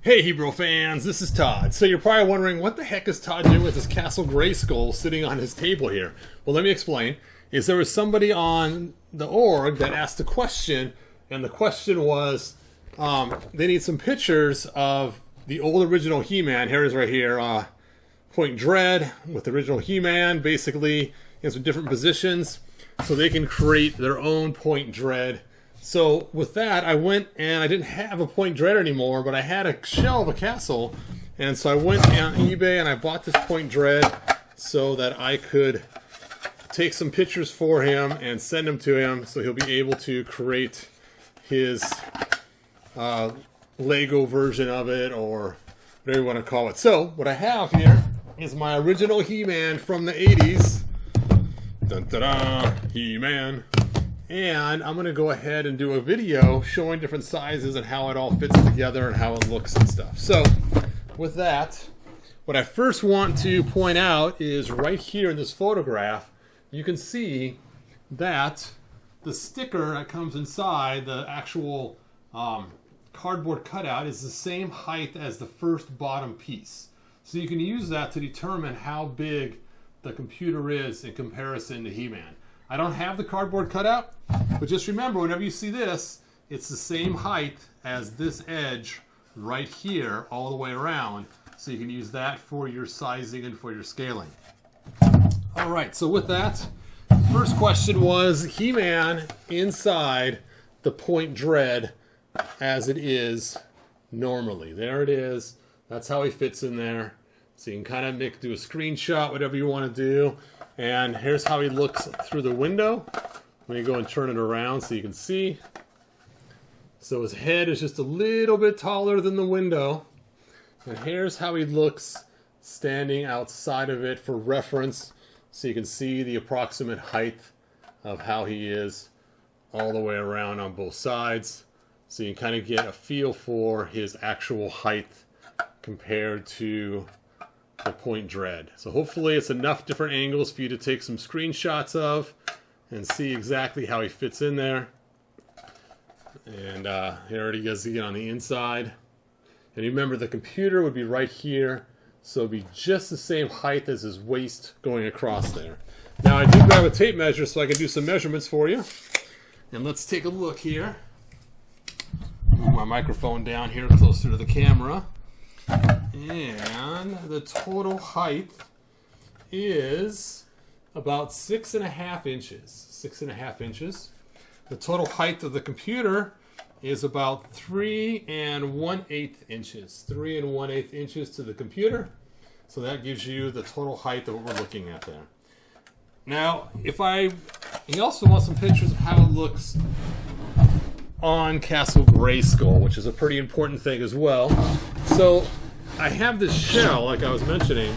Hey Hebrew fans, this is Todd. So you're probably wondering, what the heck is Todd doing with his Castle Grayskull sitting on his table here? Well, let me explain. There was somebody on the org that asked a question, and the question was, they need some pictures of the old original He-Man. Here it is right here, Point Dread with the original He-Man, basically in some different positions, so they can create their own Point Dread. So with that, I went and I didn't have a Point Dread anymore, but I had a shell of a castle. And so I went on eBay and I bought this Point Dread so that I could take some pictures for him and send them to him so he'll be able to create his Lego version of it, or whatever you want to call it. So what I have here is my original He-Man from the 80s. Dun, da, da, He-Man. And I'm going to go ahead and do a video showing different sizes and how it all fits together and how it looks and stuff. So with that, what I first want to point out is right here in this photograph, you can see that the sticker that comes inside the actual cardboard cutout is the same height as the first bottom piece. So you can use that to determine how big the computer is in comparison to He-Man. I don't have the cardboard cutout, but just remember, whenever you see this, it's the same height as this edge right here all the way around, so you can use that for your sizing and for your scaling. Alright, so with that, first question was He-Man inside the Point Dread as it is normally. There it is. That's how he fits in there. So you can kind of do a screenshot, whatever you want to do. And here's how he looks through the window. Let me go and turn it around so you can see. So his head is just a little bit taller than the window. And here's how he looks standing outside of it for reference, so you can see the approximate height of how he is all the way around on both sides. So you can kind of get a feel for his actual height compared to the Point Dread. So hopefully it's enough different angles for you to take some screenshots of and see exactly how he fits in there. And here it is again on the inside. And remember, the computer would be right here, so it'd be just the same height as his waist going across there. Now I did grab a tape measure so I can do some measurements for you. And let's take a look here. Move my microphone down here closer to the camera. And the total height is about 6.5 inches. 6.5 inches. The total height of the computer is about 3 1/8 inches. 3 1/8 inches to the computer. So that gives you the total height of what we're looking at there. Now, you also want some pictures of how it looks on Castle Grayskull, which is a pretty important thing as well. So I have this shell, like I was mentioning,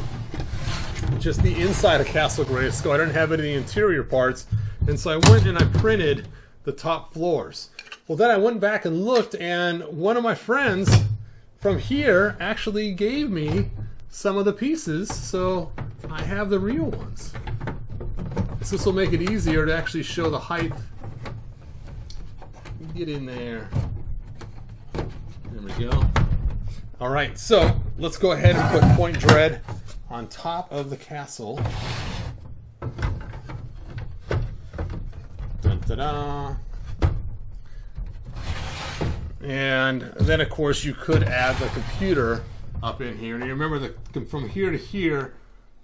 just the inside of Castle Grayskull. I don't have any of the interior parts, and so I went and I printed the top floors. Well, then I went back and looked, and one of my friends from here actually gave me some of the pieces, so I have the real ones. So this will make it easier to actually show the height. Get in there. There we go. Alright, so let's go ahead and put Point Dread on top of the castle. Dun, da, da. And then, of course, you could add the computer up in here. And you remember that from here to here,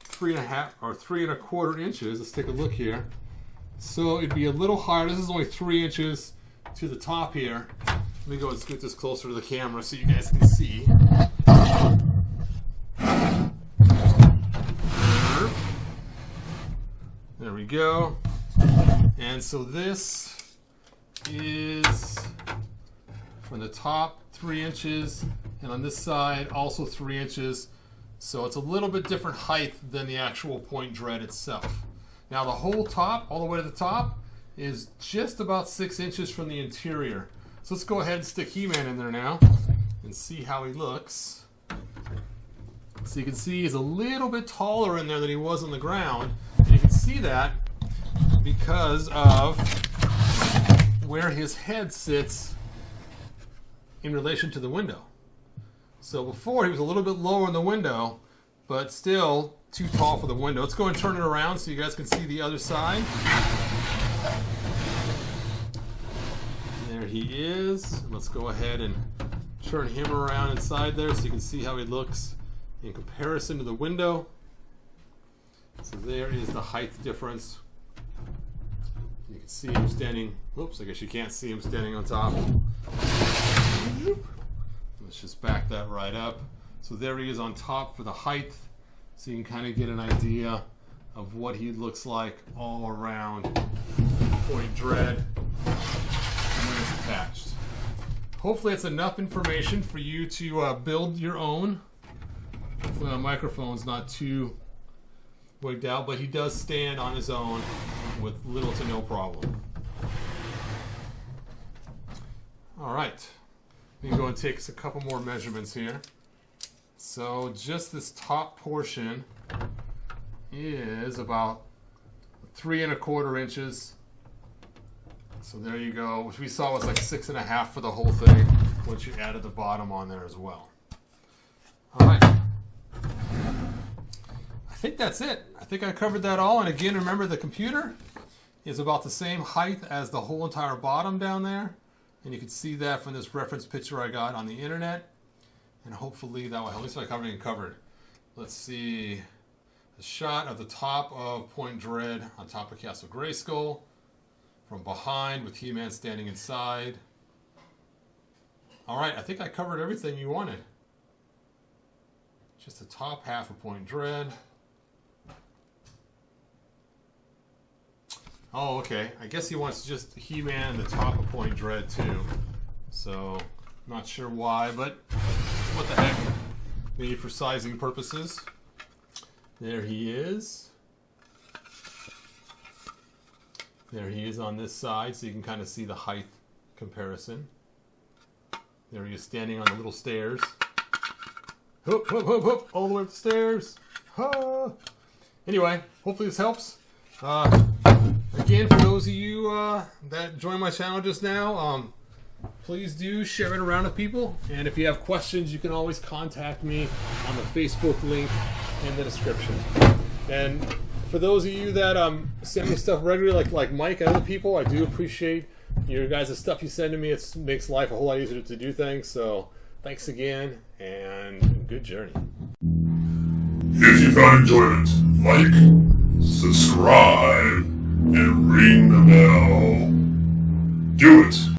3.5 or 3 1/4 inches. Let's take a look here. So it'd be a little higher. This is only 3 inches to the top here. Let me go and scoot this closer to the camera so you guys can see. There we go. And so this is from the top 3 inches, and on this side also 3 inches. So it's a little bit different height than the actual Point Dread itself. Now the whole top, all the way to the top, is just about 6 inches from the interior. So let's go ahead and stick He-Man in there now and see how he looks. So you can see he's a little bit taller in there than he was on the ground. And you can see that because of where his head sits in relation to the window. So before he was a little bit lower in the window, but still too tall for the window. Let's go and turn it around so you guys can see the other side. There he is. Let's go ahead and turn him around inside there so you can see how he looks in comparison to the window. So there is the height difference. You can see him standing, whoops, I guess you can't see him standing on top. Let's just back that right up. So there he is on top for the height. So you can kind of get an idea of what he looks like all around Point Dread when it's attached. Hopefully it's enough information for you to build your own. Hopefully my microphone's not too wigged out, but he does stand on his own with little to no problem. All right, we can go and take a couple more measurements here. So just this top portion is about 3 1/4 inches. So there you go, which we saw was like 6 1/2 for the whole thing once you added the bottom on there as well. All right. I think that's it. I think I covered that all. And again, remember the computer is about the same height as the whole entire bottom down there. And you can see that from this reference picture I got on the internet. And hopefully that will help. At least if I covered it covered. Let's see. A shot of the top of Point Dread on top of Castle Grayskull. From behind with He-Man standing inside. Alright, I think I covered everything you wanted. Just the top half of Point Dread. Oh, okay. I guess he wants just He-Man and the top of Point Dread too. So, not sure why, but what the heck. Maybe for sizing purposes. There he is. There he is on this side, so you can kind of see the height comparison. There he is standing on the little stairs. Hoop, hoop, hoop, hoop, all the way up the stairs. Ha! Anyway, hopefully this helps. Again, for those of you that joined my channel just now, please do share it around with people. And if you have questions, you can always contact me on the Facebook link in the description. And for those of you that send me stuff regularly, like Mike and other people, I do appreciate your guys' stuff you send to me. It makes life a whole lot easier to do things. So thanks again, and good journey. If you found enjoyment, like, subscribe, and ring the bell. Do it!